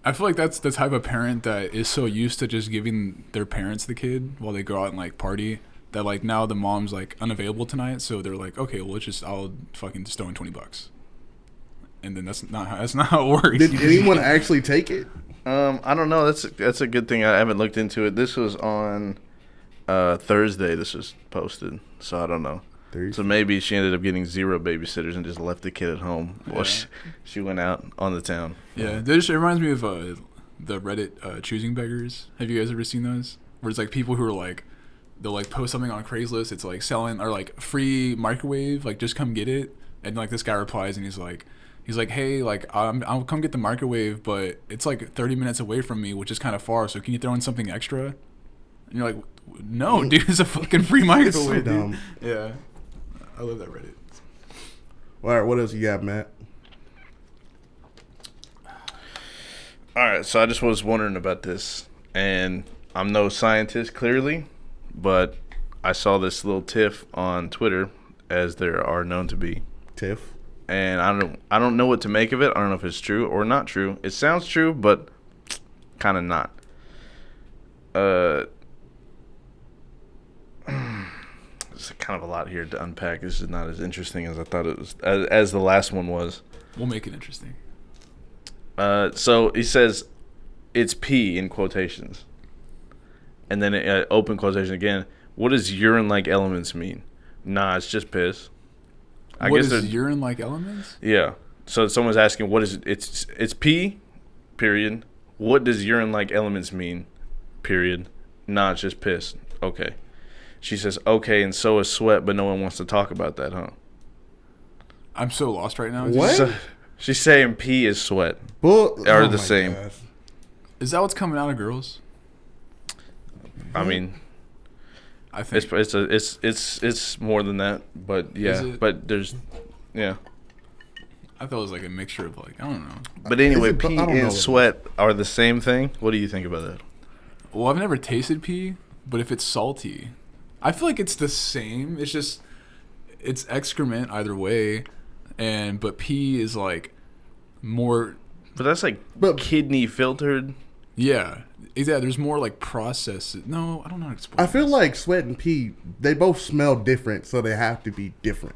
I feel like that's the type of parent that is so used to just giving their parents the kid while they go out and like party that like now the mom's like unavailable tonight, so they're like, okay, well I'll fucking just throw in $20. And then that's not how it works. Did anyone actually take it? I don't know. That's a good thing. I haven't looked into it. This was on Thursday. This was posted, so I don't know. So maybe she ended up getting 0 babysitters and just left the kid at home while she went out on the town. Yeah, it reminds me of the Reddit choosing beggars. Have you guys ever seen those? Where it's like people who are like, they'll like post something on Craigslist. It's like selling or like free microwave, like just come get it. And like this guy replies and he's like, hey, like I'll come get the microwave, but it's like 30 minutes away from me, which is kind of far. So can you throw in something extra? And you're like, no, dude, it's a fucking free microwave. It's so dumb. Yeah, I love that Reddit. All right, what else you got, Matt? All right, so I just was wondering about this, and I'm no scientist clearly, but I saw this little tiff on Twitter, as there are known to be. Tiff. And I don't know what to make of it. I don't know if it's true or not true. It sounds true, but kind of not. There's kind of a lot here to unpack. This is not as interesting as I thought it was, as the last one was. We'll make it interesting. So he says it's pee in quotations. And then open quotation again. What does urine-like elements mean? Nah, it's just piss. I guess is urine-like elements? Yeah. So someone's asking, what is it? It's pee, period. What does urine-like elements mean, period? Nah, it's just piss. Okay. She says, okay, and so is sweat, but no one wants to talk about that, huh? I'm so lost right now. What? She's saying pee is sweat. Are the same. Gosh. Is that what's coming out of girls? I mean, I think it's more than that, but yeah, but there's, yeah. I thought it was like a mixture of like, I don't know. But anyway, pee and sweat are the same thing. What do you think about that? Well, I've never tasted pee, But if it's salty, I feel like it's the same. It's just it's excrement either way, but pee is like more. But that's like kidney filtered. Yeah, there's more like process. No, I don't know how to explain. I feel like sweat and pee, they both smell different, so they have to be different.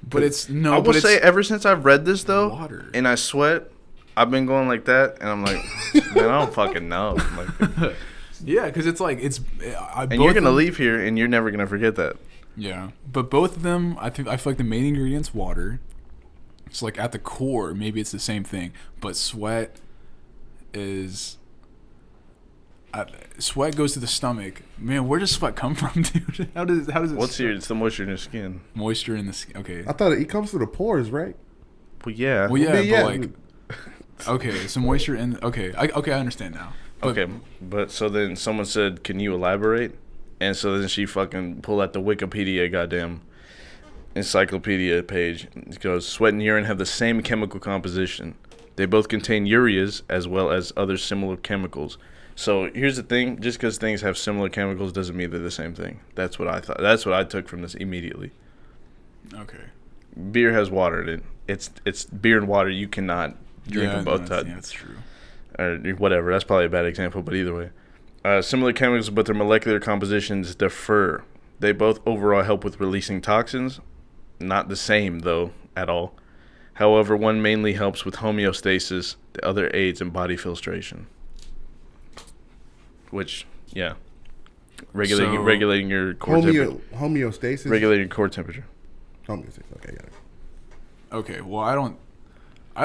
But it's no. I will say, ever since I've read this though, water. And I sweat, I've been going like that, and I'm like, man, I don't fucking know. Like, yeah, because it's like and you're gonna leave here, and you're never gonna forget that. Yeah, but both of them, I feel like the main ingredient's water. It's like at the core, maybe it's the same thing, but sweat is. Sweat goes to the stomach. Man, where does sweat come from, dude? How does it? It's the moisture in your skin. Moisture in the skin. Okay. I thought it comes through the pores, right? Well, yeah. Well, yeah, yeah. but like. Okay, so moisture in. Okay, I understand now. But, okay, but so then someone said, "Can you elaborate?" And so then she fucking pulled out the Wikipedia goddamn encyclopedia page. It goes, "Sweat and urine have the same chemical composition. They both contain ureas as well as other similar chemicals." So here's the thing: just because things have similar chemicals doesn't mean they're the same thing. That's what I thought. That's what I took from this immediately. Okay. Beer has water in it. It's beer and water. You cannot drink them both. Yeah, that's true. Or whatever. That's probably a bad example, but either way. Similar chemicals, but their molecular compositions differ. They both overall help with releasing toxins. Not the same, though, at all. However, one mainly helps with homeostasis. The other aids in body filtration. Which, yeah. Regulating your core temperature. Homeostasis? Regulating core temperature. Homeostasis. Okay, got it. Okay, well, I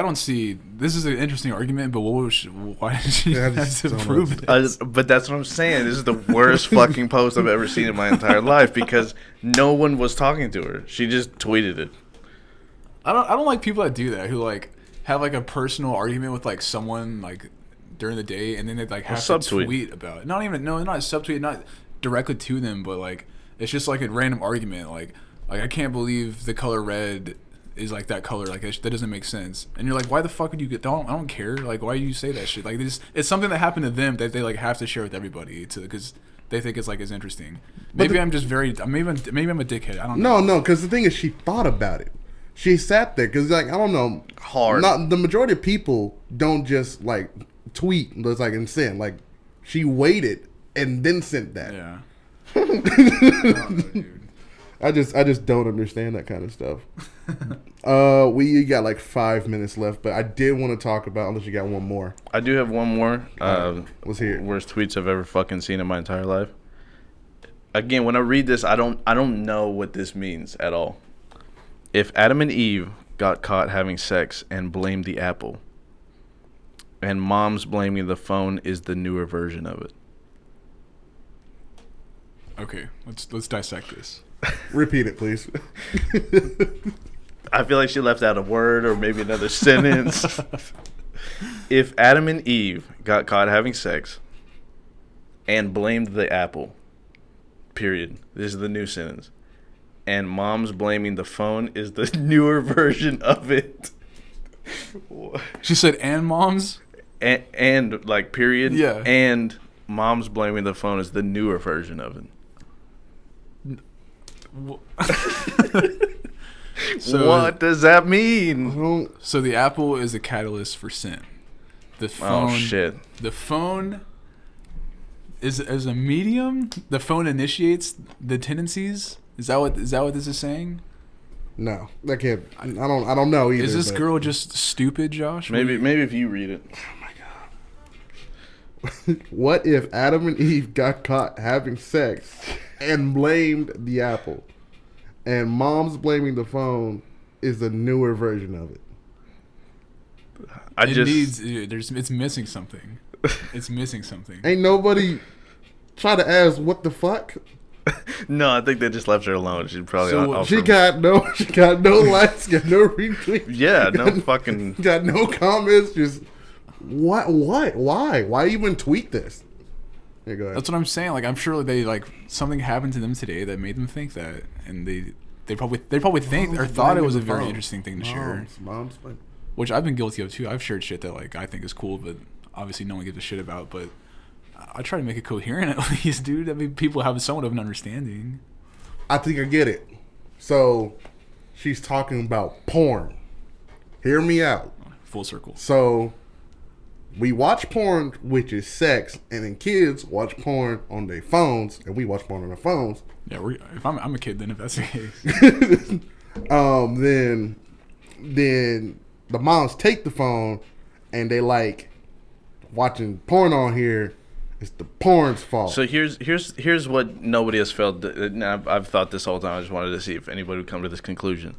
don't see. This is an interesting argument, but why did she have to prove it? But that's what I'm saying. This is the worst fucking post I've ever seen in my entire life because no one was talking to her. She just tweeted it. I don't like people that do that, who like have like a personal argument with like someone like during the day, and then they like have to tweet about it. Not subtweet, not directly to them, but like it's just like a random argument. Like I can't believe the color red is like that color. Like that doesn't make sense. And you're like, why the fuck would you get? I don't care. Like why do you say that shit? Like it's something that happened to them that they like have to share with everybody because they think it's like as interesting. Maybe I'm just maybe I'm a dickhead. I don't know. No, because the thing is, she thought about it. She sat there because like I don't know. Hard. Not the majority of people don't just like tweet and send. Like she waited and then sent that. Yeah. Dude. I just don't understand that kind of stuff. We got like 5 minutes left, but I did want to talk about, unless you got one more. I do have one more. Let's hear it. Worst tweets I've ever fucking seen in my entire life. Again, when I read this, I don't know what this means at all. If Adam and Eve got caught having sex and blamed the apple, and mom's blaming the phone is the newer version of it. Okay, let's dissect this. Repeat it, please. I feel like she left out a word or maybe another sentence. If Adam and Eve got caught having sex and blamed the apple, period. This is the new sentence. And mom's blaming the phone is the newer version of it. She said, and moms? And like, period. Yeah. And mom's blaming the phone is the newer version of it. So, what does that mean? So the apple is a catalyst for sin. The phone. Oh shit. The phone is as a medium. The phone initiates the tendencies. Is that what this is saying? No, that can't. I don't know either. Is this girl just stupid, Josh? Maybe if you read it. Oh my god. What if Adam and Eve got caught having sex and blamed the apple, and mom's blaming the phone is the newer version of it? It's missing something. It's missing something. Ain't nobody try to ask what the fuck. No, I think they just left her alone. She's probably she got no likes, got no retweets. Yeah, no fucking got no comments. Just what? Why even tweet this? Here, go ahead. That's what I'm saying. Like I'm sure they like something happened to them today that made them think that, and they probably think or thought it was a very interesting thing to share. Mom's which I've been guilty of too. I've shared shit that like I think is cool, but obviously no one gives a shit about. But I try to make it coherent at least, dude. I mean, people have somewhat of an understanding. I think I get it. So, she's talking about porn. Hear me out. Full circle. So, we watch porn, which is sex, and then kids watch porn on their phones, and we watch porn on our phones. Yeah, if I'm a kid, then if that's the case. Then the moms take the phone, and they like watching porn on here. It's the porn's fault. So here's what nobody has felt. I've thought this whole time. I just wanted to see if anybody would come to this conclusion.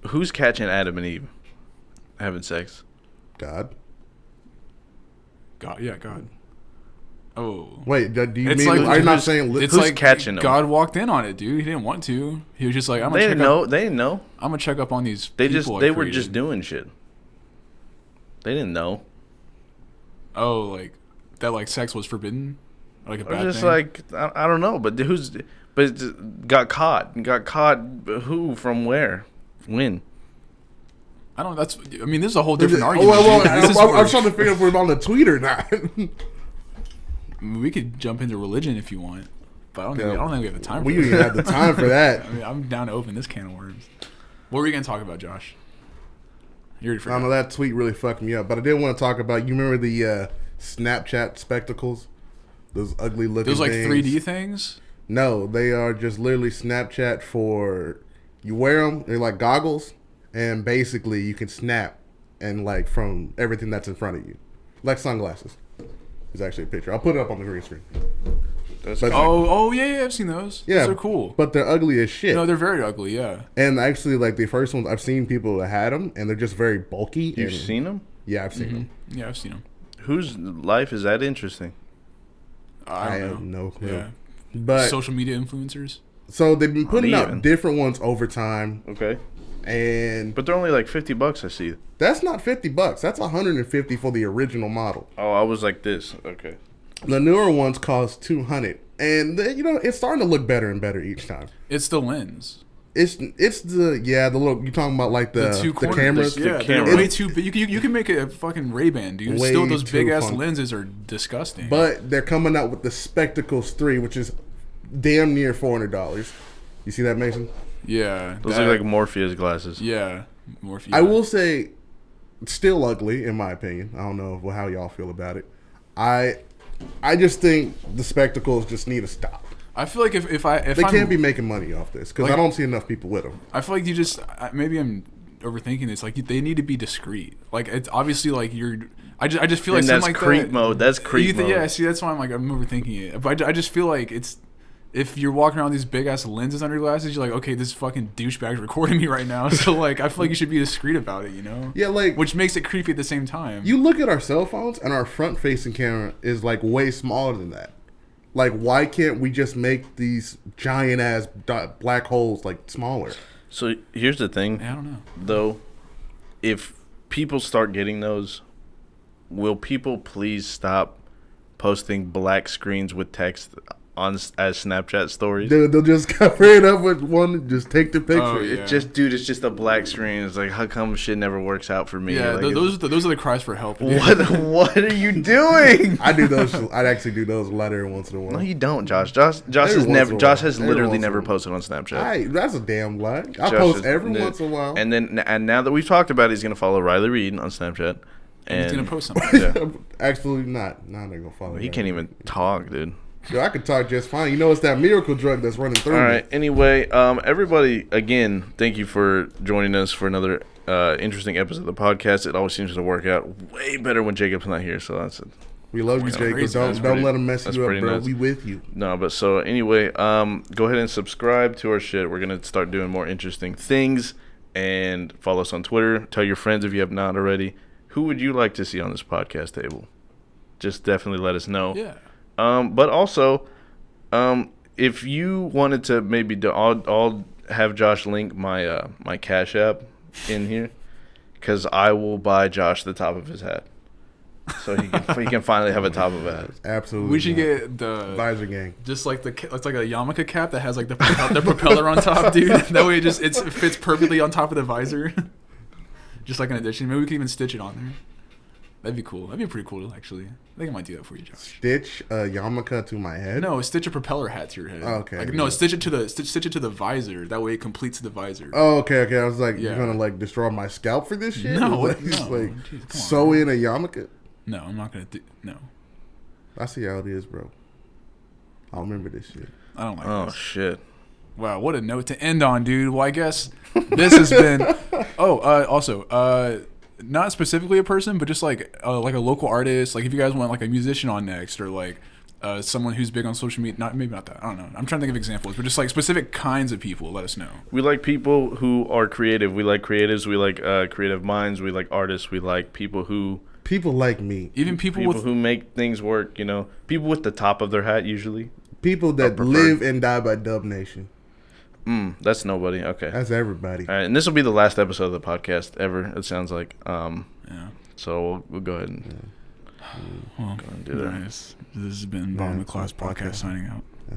Who's catching Adam and Eve having sex? God. God, yeah, God. Oh. Wait, do you It's mean? like- are you not who's- saying? It's Who's like catching them? God walked in on it, dude. He didn't want to. He was just like, I'm They gonna didn't check know. up. They didn't know. I'm gonna check up on these. They people they I were created. just doing shit. They didn't know. Oh, like that. Like sex was forbidden. Like a Or bad just thing. like I don't know. But got caught? Got caught? Who? From where? When? I don't. That's. I mean, this is a whole different argument. Well, dude. This is I'm where- trying to figure out if we're on the tweet or not. I mean, we could jump into religion if you want, but I don't think we have the time. We for don't that. even have the time for that. I mean, I'm down to open this can of worms. What were you gonna talk about, Josh? You already I don't know, forgot. that tweet really fucked me up. But I did want to talk about. You remember the Snapchat spectacles? Those ugly looking. Those like things? 3D things. No, they are just literally Snapchat for. You wear them. They're like goggles, and basically you can snap, and like from everything that's in front of you, like sunglasses. There's actually a picture. I'll put it up on the green screen. That's But- Oh yeah, I've seen those. Yeah, Those are cool. but they're ugly as shit. No, they're very ugly. Yeah. And actually, like the first ones, I've seen people that had them, and they're just very bulky. You've and- seen them? Yeah, I've seen them. Yeah, I've seen them. Whose life is that interesting? I I don't have know. no clue. Yeah. But Social media influencers. so they've been putting Uneven. out different ones over time, Okay, and but they're only like $50. I see. that's not $50. That's $150 for the original model. Oh, I was like this. Okay. The newer ones cost $200, and it's starting to look better and better each time. It's the lens. It's the little you're talking about like the two corners. cameras. The Yeah, camera. they're way too big. You can make a fucking Ray-Ban, dude. Way Still, those too big ass fun. lenses are disgusting. But they're coming out with the Spectacles 3, which is damn near $400. You see that, Mason? yeah, Those that- look like Morpheus glasses. yeah, Morpheus. I will say, it's still ugly in my opinion. I don't know how y'all feel about it. I just think the spectacles just need to stop. I feel like if They I'm, can't be making money off this because Like- I don't see enough people with them. I feel like maybe I'm overthinking this. Like they need to be discreet. Like it's obviously like you're. I just feel like And something that's like creep that. mode. That's creep mode. Yeah, see, that's why I'm overthinking it. But I just feel like it's. If you're walking around with these big ass lenses under your glasses, you're like, okay, this fucking douchebag's recording me right now. So like, I feel like you should be discreet about it, you know? Yeah, like Which makes it creepy at the same time. you look at our cell phones and our front facing camera is like way smaller than that. Like, why can't we just make these giant ass black holes like smaller? So here's the thing, I don't know. though. If people start getting those, will people please stop posting black screens with text as Snapchat stories? They'll just cover it up with one and just take the picture. Oh, yeah. It's just a black screen. It's like, how come shit never works out for me? Yeah, Like, those are the cries for help. dude. what are you doing? I do those. I'd actually do those a lot every once in a while. No, you don't, Josh. Josh Every has once in never. a Josh while. has Every literally once in never a while. posted on Snapchat. Hey, that's a damn lie. I Josh post is- every once in a while. And now that we've talked about it, he's gonna follow Riley Reed on Snapchat. And he's gonna post something. Yeah. Absolutely not. Not gonna follow. He that. can't even talk, dude. Yo, I could talk just fine. You know, it's that miracle drug that's running through All me. right. Anyway, everybody, again, thank you for joining us for another interesting episode of the podcast. It always seems to work out way better when Jacob's not here. So that's it. We love you, That's Jacob. crazy. Don't That's pretty- let him mess that's you up, pretty bro. nuts. We with you. No, but so anyway, go ahead and subscribe to our shit. We're gonna start doing more interesting things, and follow us on Twitter. Tell your friends if you have not already. Who would you like to see on this podcast table? Just definitely let us know. Yeah. But also, if you wanted to maybe do, I'll have Josh link my my Cash App in here, because I will buy Josh the top of his hat, so he can finally have a top of a hat. Absolutely. We should not. get the Visor gang. just like it's like a yarmulke cap that has like the propeller on top, dude. That way it fits perfectly on top of the visor. Just like an addition. Maybe we can even stitch it on there. That'd be cool. That'd be pretty cool, actually. I think I might do that for you, Josh. Stitch a yarmulke to my head? No, stitch a propeller hat to your head. Okay. Like, no, stitch it to the visor. That way it completes the visor. Oh, okay. I was like, Yeah. you're gonna like destroy my scalp for this shit? No, like, no. just, like Jeez, come on, sew in a yarmulke? No, I'm not gonna do. No, I see how it is, bro. I'll remember this shit. I don't like Oh this. shit. Wow, what a note to end on, dude. Well, I guess this has been. Also, not specifically a person, but just like a local artist. Like if you guys want like a musician on next, or like someone who's big on social media. Maybe not that. I don't know. I'm trying to think of examples, but just like specific kinds of people. Let us know. We like people who are creative. We like creatives. We like creative minds. We like artists. We like people like me. Even people who make things work. You know, people with the top of their hat usually. People that live and die by Dub Nation. That's nobody. Okay. That's everybody. All right, and this will be the last episode of the podcast ever. It sounds like. Yeah. So we'll go ahead and Well, do that. nice. This has been Bottom of the Class Podcast signing out. Yeah.